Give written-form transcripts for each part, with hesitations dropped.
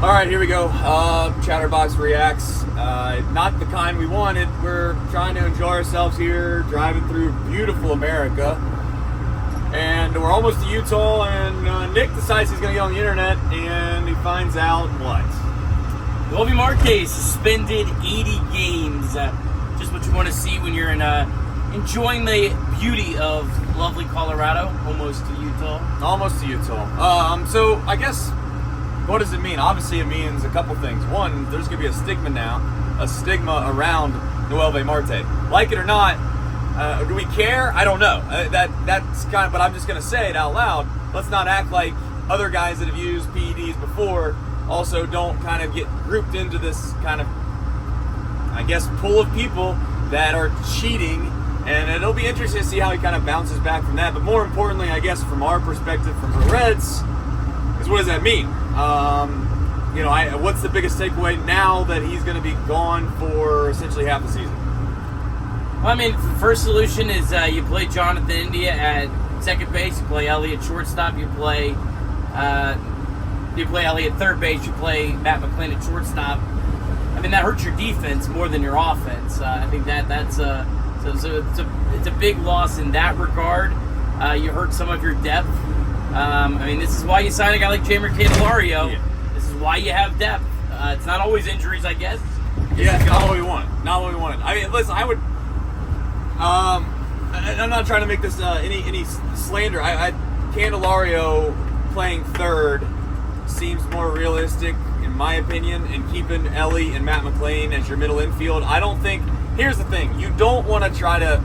All right, here we go. Chatterbox reacts. Not the kind we wanted. We're trying to enjoy ourselves here, driving through beautiful America. And we're almost to Utah, and Nick decides he's going to get on the internet, and he finds out what? Noelvi Marte suspended 80 games. Just what you want to see when you're enjoying the beauty of lovely Colorado, almost to Utah. Almost to Utah. So I guess, what does it mean? Obviously it means a couple things. One, there's going to be a stigma now, around Noelvi Marte. Like it or not, do we care? I don't know. That's kind of, but I'm just going to say it out loud. Let's not act like other guys that have used PEDs before also don't kind of get grouped into this kind of, I guess, pool of people that are cheating. And it'll be interesting to see how he kind of bounces back from that. But more importantly, I guess, from our perspective, from the Reds, is what does that mean? What's the biggest takeaway now that he's going to be gone for essentially half the season? Well, I mean, the first solution is you play Jonathan India at second base, you play Ellie at shortstop, you play Ellie at third base, you play Matt McClain at shortstop. I mean, that hurts your defense more than your offense. I think it's a big loss in that regard. You hurt some of your depth. I mean, this is why you sign a guy like Jamer Candelario. Yeah. This is why you have depth. It's not always injuries, I guess. Yeah, not what we wanted. Not what we wanted. I mean, listen, I would. I'm not trying to make this any slander. Candelario playing third seems more realistic, in my opinion, and keeping Ellie and Matt McClain as your middle infield. I don't think. Here's the thing: you don't want to try to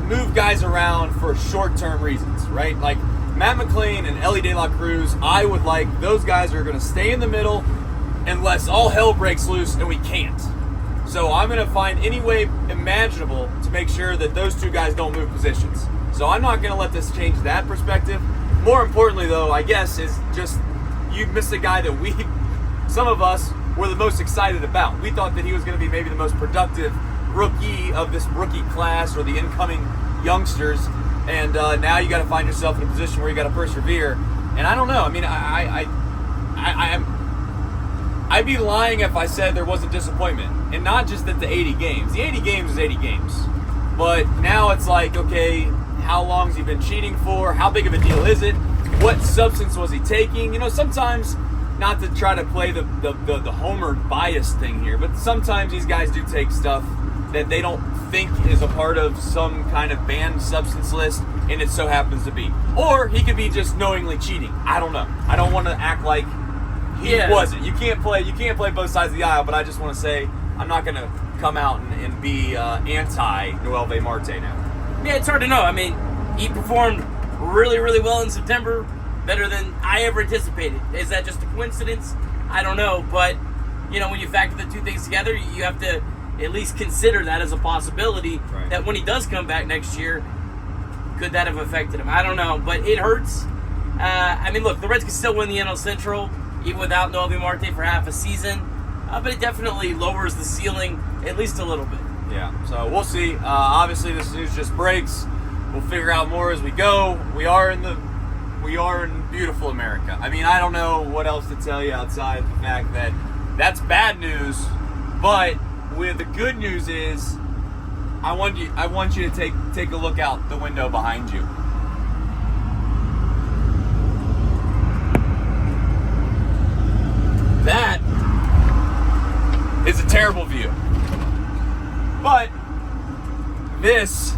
move guys around for short-term reasons, right? Like Matt McClain and Ellie De La Cruz, I would like those guys are going to stay in the middle unless all hell breaks loose, and we can't. So I'm going to find any way imaginable to make sure that those two guys don't move positions. So I'm not going to let this change that perspective. More importantly, though, I guess, is just you missed a guy that some of us were the most excited about. We thought that he was going to be maybe the most productive rookie of this rookie class or the incoming youngsters. And now you got to find yourself in a position where you got to persevere. And I don't know. I mean, I'd be lying if I said there wasn't disappointment. And not just at the 80 games. The 80 games is 80 games. But now it's like, okay, how long has he been cheating for? How big of a deal is it? What substance was he taking? You know, sometimes, not to try to play the homer bias thing here, but sometimes these guys do take stuff that they don't think is a part of some kind of banned substance list, and it so happens to be. Or he could be just knowingly cheating. I don't know. I don't want to act like he wasn't. You can't play both sides of the aisle, but I just want to say I'm not going to come out and be anti Noelvi Marte now. Yeah, it's hard to know. I mean, he performed really, really well in September, better than I ever anticipated. Is that just a coincidence? I don't know, but you know, when you factor the two things together, you have to at least consider that as a possibility. Right. That when he does come back next year, could that have affected him? I don't know, but it hurts. I mean, look, the Reds can still win the NL Central even without Noelvi Marte for half a season. But it definitely lowers the ceiling at least a little bit. Yeah, so we'll see. Obviously, this news just breaks. We'll figure out more as we go. We are in beautiful America. I mean, I don't know what else to tell you outside the fact that that's bad news. But the good news is, I want you to take a look out the window behind you. That is a terrible view. But this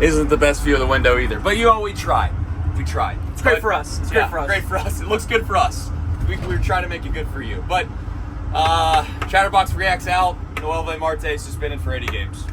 isn't the best view of the window either. But we tried. We tried. It's great for us. It's great for us. Great for us. It looks good for us. We're trying to make it good for you. But Chatterbox reacts out. Noelvi Marte suspended for 80 games.